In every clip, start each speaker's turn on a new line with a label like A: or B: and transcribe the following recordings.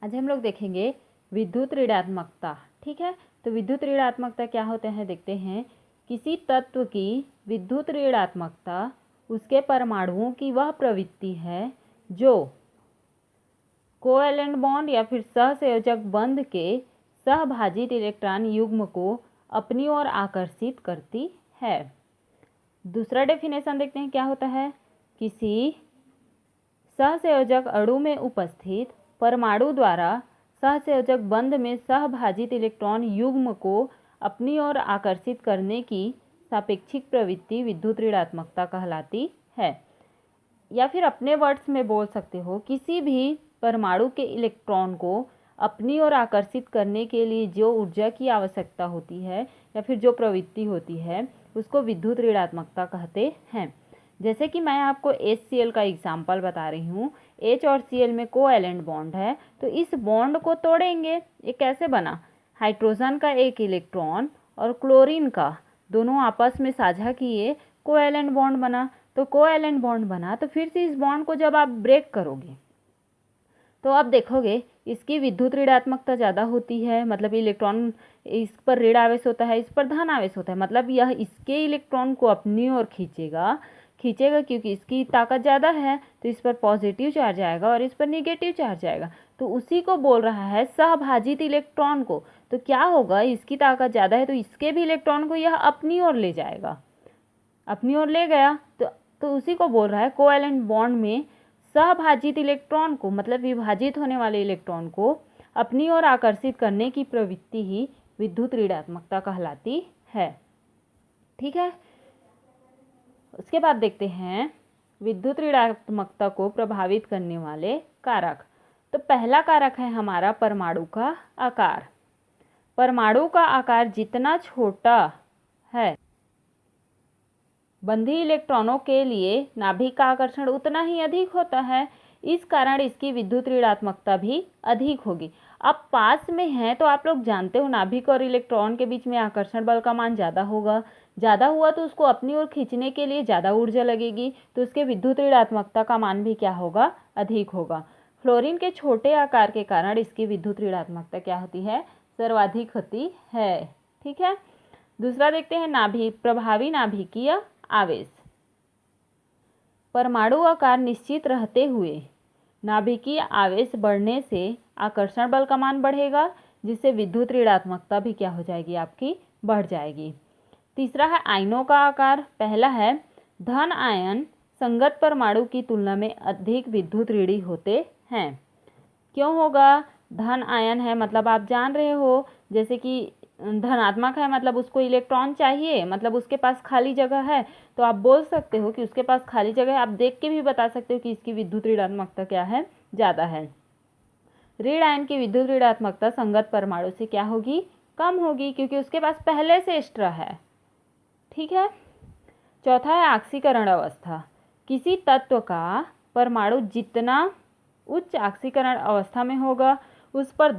A: आज हम लोग देखेंगे विद्युत ऋणात्मकता। ठीक है, तो विद्युत ऋणात्मकता क्या होते हैं देखते हैं। किसी तत्व की विद्युत ऋणात्मकता उसके परमाणुओं की वह प्रवृत्ति है जो कोवैलेंट बॉन्ड या फिर सहसंयोजक बंध के सहभाजित इलेक्ट्रॉन युग्म को अपनी ओर आकर्षित करती है। दूसरा डेफिनेशन देखते हैं क्या होता है। किसी सहसंयोजक अणु में उपस्थित परमाणु द्वारा सहसंयोजक बंध में सहभाजित इलेक्ट्रॉन युग्म को अपनी ओर आकर्षित करने की सापेक्षिक प्रवृत्ति विद्युत ऋणात्मकता कहलाती है। या फिर अपने वर्ड्स में बोल सकते हो, किसी भी परमाणु के इलेक्ट्रॉन को अपनी ओर आकर्षित करने के लिए जो ऊर्जा की आवश्यकता होती है या फिर जो प्रवृत्ति होती है उसको विद्युत ऋणात्मकता कहते हैं। जैसे कि मैं आपको HCl का एग्जाम्पल बता रही हूँ। H और Cl में कोवैलेंट बॉन्ड है, तो इस बॉन्ड को तोड़ेंगे। ये कैसे बना, हाइड्रोजन का एक इलेक्ट्रॉन और क्लोरीन का दोनों आपस में साझा किए, कोवैलेंट बॉन्ड बना। तो कोवैलेंट बॉन्ड बना तो फिर से इस बॉन्ड को जब आप ब्रेक करोगे तो अब देखोगे इसकी विद्युत ऋणात्मकता ज़्यादा होती है। मतलब इलेक्ट्रॉन इस पर ऋण आवेश होता है, इस पर धन आवेश होता है। मतलब यह इसके इलेक्ट्रॉन को अपनी ओर खींचेगा क्योंकि इसकी ताकत ज़्यादा है, तो इस पर पॉजिटिव चार्ज आएगा और इस पर निगेटिव चार्ज आएगा। तो उसी को बोल रहा है सहभाजित इलेक्ट्रॉन को। तो क्या होगा, इसकी ताकत ज़्यादा है तो इसके भी इलेक्ट्रॉन को यह अपनी ओर ले जाएगा, अपनी ओर ले गया तो उसी को बोल रहा है कोवैलेंट बॉन्ड में सहभाजित इलेक्ट्रॉन को, मतलब विभाजित होने वाले इलेक्ट्रॉन को अपनी ओर आकर्षित करने की प्रवृत्ति ही विद्युत ऋणात्मकता कहलाती है। ठीक है, उसके बाद देखते हैं विद्युत ऋणात्मकता को प्रभावित करने वाले कारक। तो पहला कारक है हमारा परमाणु का आकार। परमाणु का आकार जितना छोटा है, बंधी इलेक्ट्रॉनों के लिए नाभिक का आकर्षण उतना ही अधिक होता है। इस कारण इसकी विद्युत ऋणात्मकता भी अधिक होगी। अब पास में है तो आप लोग जानते हो नाभिक और इलेक्ट्रॉन के बीच में आकर्षण बल का मान ज़्यादा होगा। ज़्यादा हुआ तो उसको अपनी ओर खींचने के लिए ज़्यादा ऊर्जा लगेगी, तो उसके विद्युत ऋणात्मकता का मान भी क्या होगा, अधिक होगा। फ्लोरीन के छोटे आकार के कारण इसकी विद्युत ऋणात्मकता क्या होती है, सर्वाधिक होती है। ठीक है, दूसरा देखते हैं नाभिक, प्रभावी नाभिकीय आवेश। परमाणु आकार निश्चित रहते हुए नाभिकीय आवेश बढ़ने से आकर्षण बल का मान बढ़ेगा, जिससे विद्युत ऋणात्मकता भी क्या हो जाएगी, आपकी बढ़ जाएगी। तीसरा है आयनों का आकार। पहला है धन आयन संगत परमाणु की तुलना में अधिक विद्युत ऋणी होते हैं। क्यों होगा, धन आयन है मतलब आप जान रहे हो, जैसे कि धनात्मक है मतलब उसको इलेक्ट्रॉन चाहिए, मतलब उसके पास खाली जगह है, तो आप बोल सकते हो कि उसके पास खाली जगह है। आप देख के भी बता सकते हो कि इसकी विद्युत ऋणात्मकता क्या है, ज़्यादा है। ऋण आयन की विद्युत ऋणात्मकता संगत परमाणु से क्या होगी, कम होगी, क्योंकि उसके पास पहले से एक्स्ट्रा है। ठीक है, चौथा है ऑक्सीकरण अवस्था। किसी तत्व का परमाणु जितना उच्च ऑक्सीकरण अवस्था में होगा उस पर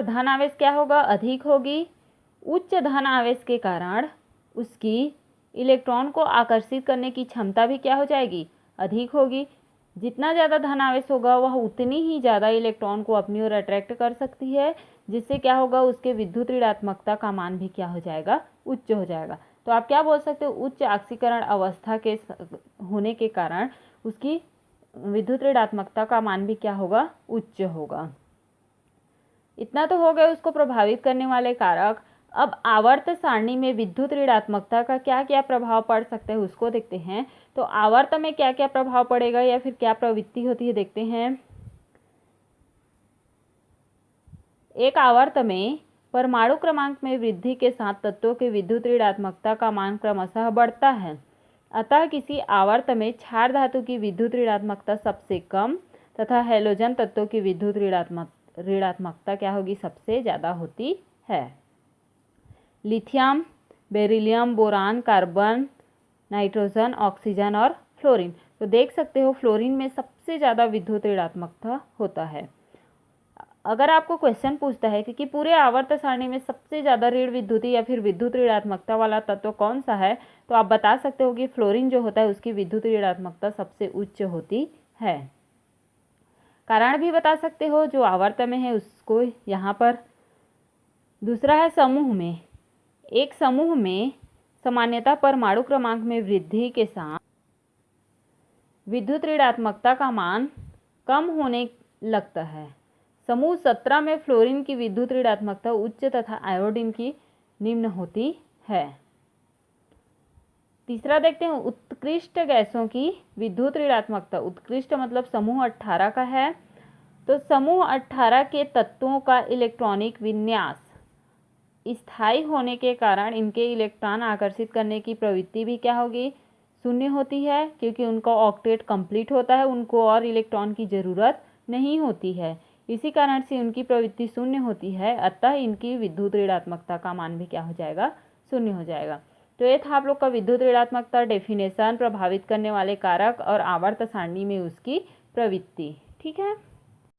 A: धन आवेश क्या होगा, अधिक होगी। उच्च धन आवेश के कारण उसकी इलेक्ट्रॉन को आकर्षित करने की क्षमता भी क्या हो जाएगी, अधिक होगी। जितना ज़्यादा धन आवेश होगा वह उतनी ही ज़्यादा इलेक्ट्रॉन को अपनी ओर अट्रैक्ट कर सकती है, जिससे क्या होगा, उसके विद्युत ऋणात्मकता का मान भी क्या हो जाएगा, उच्च हो जाएगा। तो आप क्या बोल सकते हो, उच्च ऑक्सीकरण अवस्था के होने के कारण उसकी विद्युत ऋणात्मकता का मान भी क्या होगा, उच्च होगा। इतना तो हो गए उसको प्रभावित करने वाले कारक। अब आवर्त सारणी में विद्युत ऋणात्मकता का क्या क्या प्रभाव पड़ सकता है उसको देखते हैं। तो आवर्त में क्या क्या प्रभाव पड़ेगा या फिर क्या प्रवृत्ति होती है देखते हैं। एक आवर्त में परमाणु क्रमांक में वृद्धि के साथ तत्वों की विद्युत ऋणात्मकता का मान क्रमशः बढ़ता है। अतः किसी आवर्त में क्षार धातु की विद्युत ऋणात्मकता सबसे कम तथा हैलोजन तत्वों की विद्युत ऋणात्मकता क्या होगी, सबसे ज़्यादा होती है। Lithium, beryllium, boron, carbon, nitrogen, oxygen और फ्लोरीन। तो देख सकते हो फ्लोरीन में सबसे ज़्यादा विद्युत ऋणात्मकता होता है। अगर आपको क्वेश्चन पूछता है कि पूरे आवर्त सारणी में सबसे ज़्यादा ऋण विद्युती या फिर विद्युत ऋणात्मकता वाला तत्व कौन सा है, तो आप बता सकते हो कि फ्लोरीन जो होता है उसकी विद्युत ऋणात्मकता सबसे उच्च होती है। कारण भी बता सकते हो, जो आवर्त में है उसको यहाँ पर। दूसरा है समूह में। एक समूह में सामान्यतः परमाणु क्रमांक में वृद्धि के साथ विद्युत ऋणात्मकता का मान कम होने लगता है। समूह 17 में फ्लोरीन की विद्युत ऋणात्मकता उच्च तथा आयोडीन की निम्न होती है। तीसरा देखते हैं उत्कृष्ट गैसों की विद्युत ऋणात्मकता। उत्कृष्ट मतलब समूह 18 का है। तो समूह 18 के तत्वों का इलेक्ट्रॉनिक विन्यास स्थायी होने के कारण इनके इलेक्ट्रॉन आकर्षित करने की प्रवृत्ति भी क्या होगी, शून्य होती है, क्योंकि उनका ऑक्टेट कंप्लीट होता है, उनको और इलेक्ट्रॉन की ज़रूरत नहीं होती है। इसी कारण से उनकी प्रवृत्ति शून्य होती है, अतः इनकी विद्युत ऋणात्मकता का मान भी क्या हो जाएगा, शून्य हो जाएगा। तो ये था आप लोग का विद्युत ऋणात्मकता डेफिनेशन, प्रभावित करने वाले कारक और आवर्त सारणी में उसकी प्रवृत्ति। ठीक है।